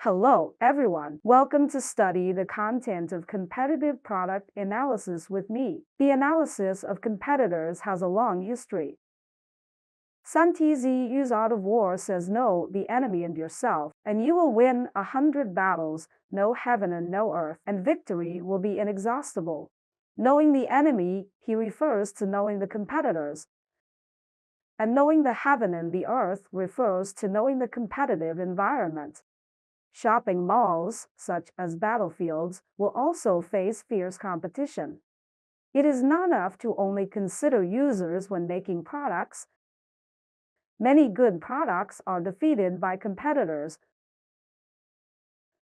Hello, everyone. Welcome to study the content of competitive product analysis with me. The analysis of competitors has a long history. Sun Tzu use Art of War says know the enemy and yourself, and you will win 100 battles, no heaven and no earth, and victory will be inexhaustible. Knowing the enemy, he refers to knowing the competitors. And knowing the heaven and the earth refers to knowing the competitive environment. Shopping malls, such as battlefields, will also face fierce competition. It is not enough to only consider users when making products. Many good products are defeated by competitors.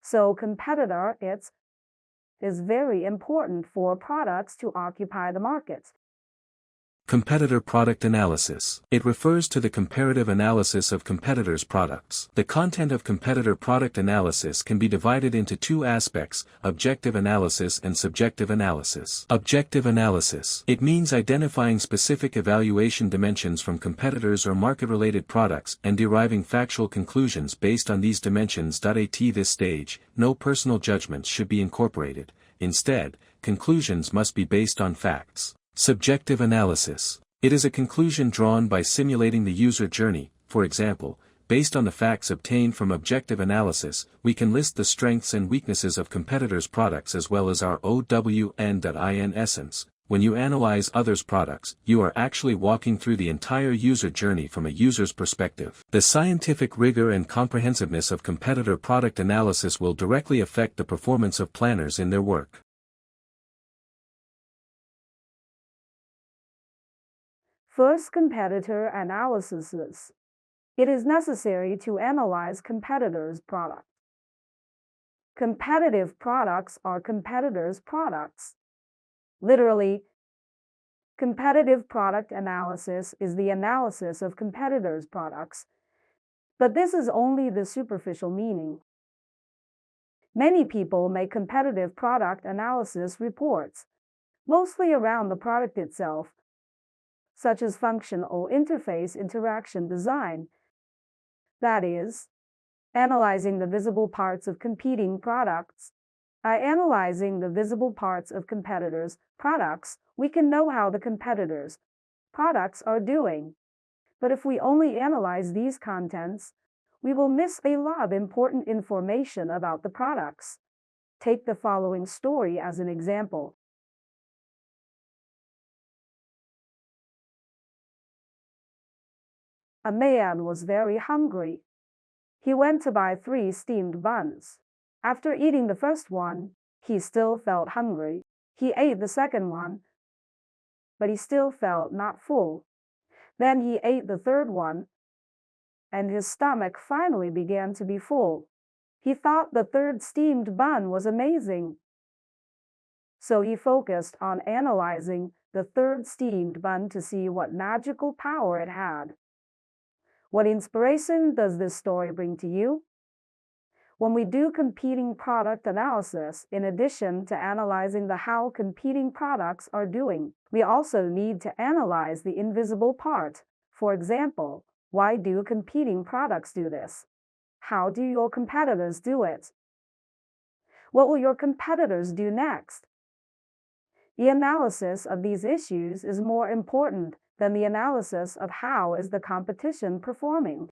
So competitor is very important for products to occupy the market. Competitor product analysis. It refers to the comparative analysis of competitors' products. The content of competitor product analysis can be divided into two aspects: objective analysis and subjective analysis. Objective analysis. It means identifying specific evaluation dimensions from competitors or market-related products and deriving factual conclusions based on these dimensions. At this stage, no personal judgments should be incorporated. Instead, conclusions must be based on facts. Subjective analysis. It is a conclusion drawn by simulating the user journey. For example, based on the facts obtained from objective analysis, we can list the strengths and weaknesses of competitors' products as well as our OWN. In essence, when you analyze others' products, you are actually walking through the entire user journey from a user's perspective. The scientific rigor and comprehensiveness of competitor product analysis will directly affect the performance of planners in their work. First, competitor analysis. It is necessary to analyze competitors' products. Competitive products are competitors' products. Literally, competitive product analysis is the analysis of competitors' products. But this is only the superficial meaning. Many people make competitive product analysis reports, mostly around the product itself, such as functional interface interaction design. That is, analyzing the visible parts of competing products. By analyzing the visible parts of competitors' products, we can know how the competitors' products are doing. But if we only analyze these contents, we will miss a lot of important information about the products. Take the following story as an example. A man was very hungry. He went to buy 3 steamed buns. After eating the first one, he still felt hungry. He ate the second one, but he still felt not full. Then he ate the third one, and his stomach finally began to be full. He thought the third steamed bun was amazing. So he focused on analyzing the third steamed bun to see what magical power it had. What inspiration does this story bring to you? When we do competing product analysis, in addition to analyzing how competing products are doing, we also need to analyze the invisible part. For example, why do competing products do this? How do your competitors do it? What will your competitors do next? The analysis of these issues is more important than the analysis of how is the competition performing.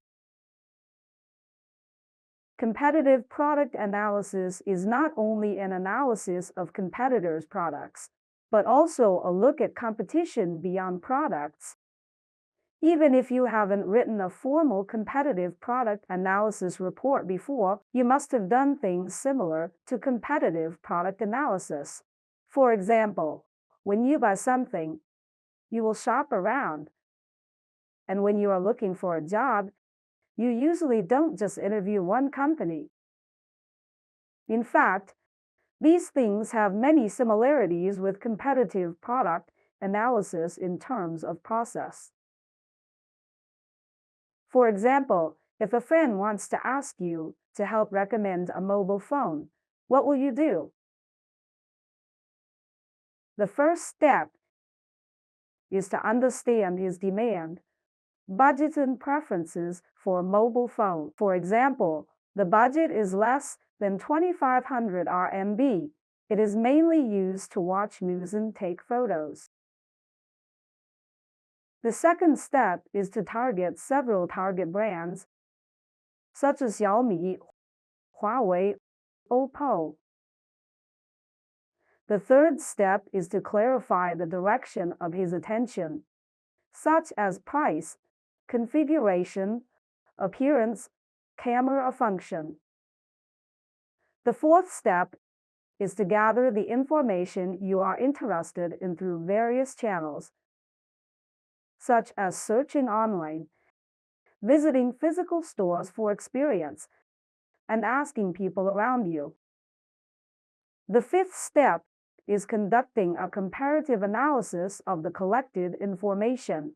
Competitive product analysis is not only an analysis of competitors' products, but also a look at competition beyond products. Even if you haven't written a formal competitive product analysis report before, you must have done things similar to competitive product analysis. For example, when you buy something, you will shop around. And when you are looking for a job, you usually don't just interview one company. In fact, these things have many similarities with competitive product analysis in terms of process. For example, if a friend wants to ask you to help recommend a mobile phone, what will you do? The first step is to understand his demand, budget and preferences for a mobile phone. For example, The budget is less than 2,500 RMB. It is mainly used to watch news and take photos. The second step is to target several target brands, such as Xiaomi, Huawei, Oppo. The third step is to clarify the direction of his attention, such as price, configuration, appearance, camera function. The fourth step is to gather the information you are interested in through various channels, such as searching online, visiting physical stores for experience, and asking people around you. The fifth step is conducting a comparative analysis of the collected information.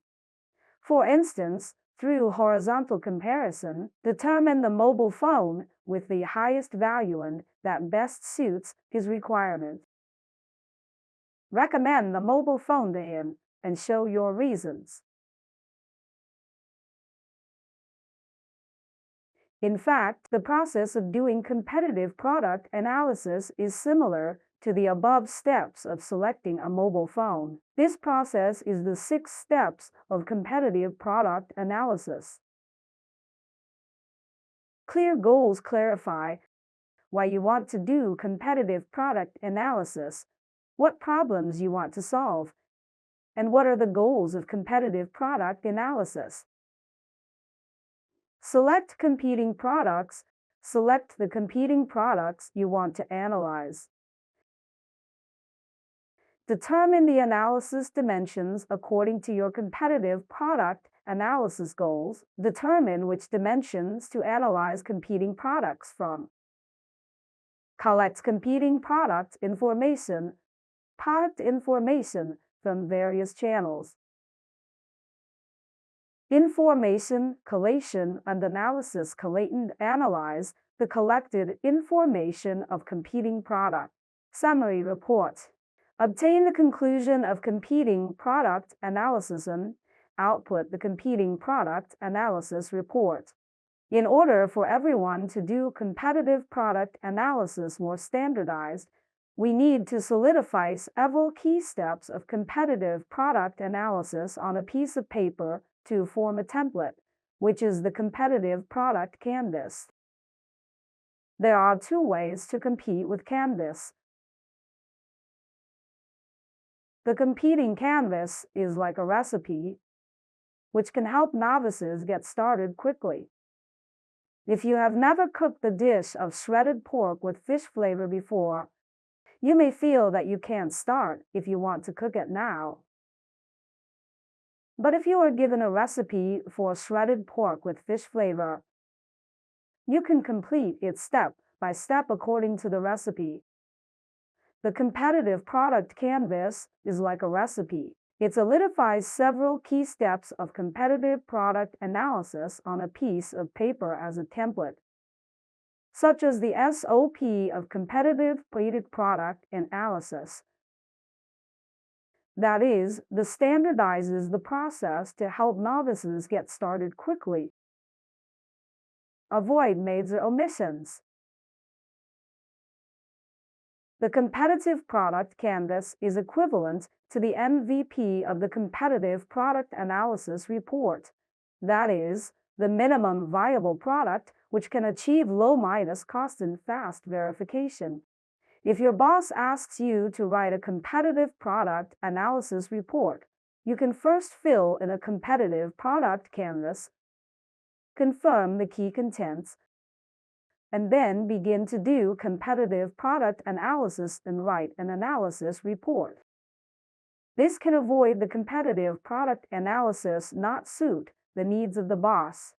For instance, through horizontal comparison, determine the mobile phone with the highest value and that best suits his requirement. Recommend the mobile phone to him and show your reasons. In fact, the process of doing competitive product analysis is similar to the above steps of selecting a mobile phone. This process is the 6 steps of competitive product analysis. Clear goals clarify why you want to do competitive product analysis, what problems you want to solve, and what are the goals of competitive product analysis. Select competing products. Select the competing products you want to analyze. Determine the analysis dimensions according to your competitive product analysis goals. Determine which dimensions to analyze competing products from. Collect competing product information from various channels. Information collation and analysis. Collate and analyze the collected information of competing products. Summary report. Obtain the conclusion of competing product analysis and output the competing product analysis report. In order for everyone to do competitive product analysis more standardized, we need to solidify several key steps of competitive product analysis on a piece of paper to form a template, which is the competitive product canvas. There are 2 ways to compete with Canvas. The competing canvas is like a recipe, which can help novices get started quickly. If you have never cooked a dish of shredded pork with fish flavor before, you may feel that you can't start if you want to cook it now. But if you are given a recipe for shredded pork with fish flavor, you can complete it step by step according to the recipe. The competitive product canvas is like a recipe. It solidifies several key steps of competitive product analysis on a piece of paper as a template, such as the SOP of competitive product analysis. That is, this standardizes the process to help novices get started quickly. Avoid major omissions. The competitive product canvas is equivalent to the MVP of the competitive product analysis report. That is, the minimum viable product which can achieve low minus cost and fast verification. If your boss asks you to write a competitive product analysis report, you can first fill in a competitive product canvas, confirm the key contents, and then begin to do competitive product analysis and write an analysis report. This can avoid the competitive product analysis not suit the needs of the boss.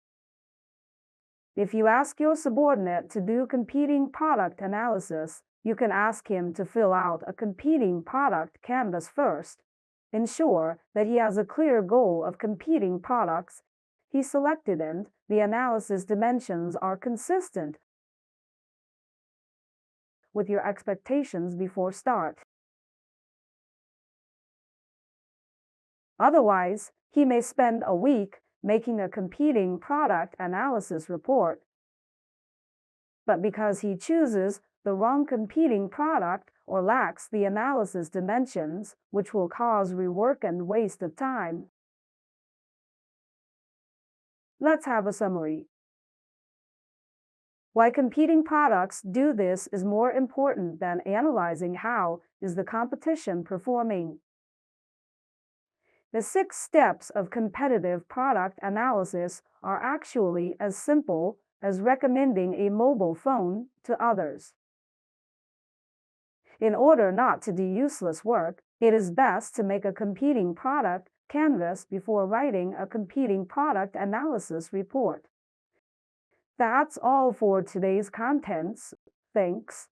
If you ask your subordinate to do competing product analysis, you can ask him to fill out a competing product canvas first. Ensure that he has a clear goal of competing products he selected and the analysis dimensions are consistent with your expectations before start. Otherwise, he may spend a week making a competing product analysis report but because he chooses the wrong competing product or lacks the analysis dimensions, which will cause rework and waste of time. Let's have a summary. Why competing products do this is more important than analyzing how is the competition performing. The 6 steps of competitive product analysis are actually as simple as recommending a mobile phone to others. In order not to do useless work, it is best to make a competing product canvas before writing a competing product analysis report. That's all for today's contents. Thanks.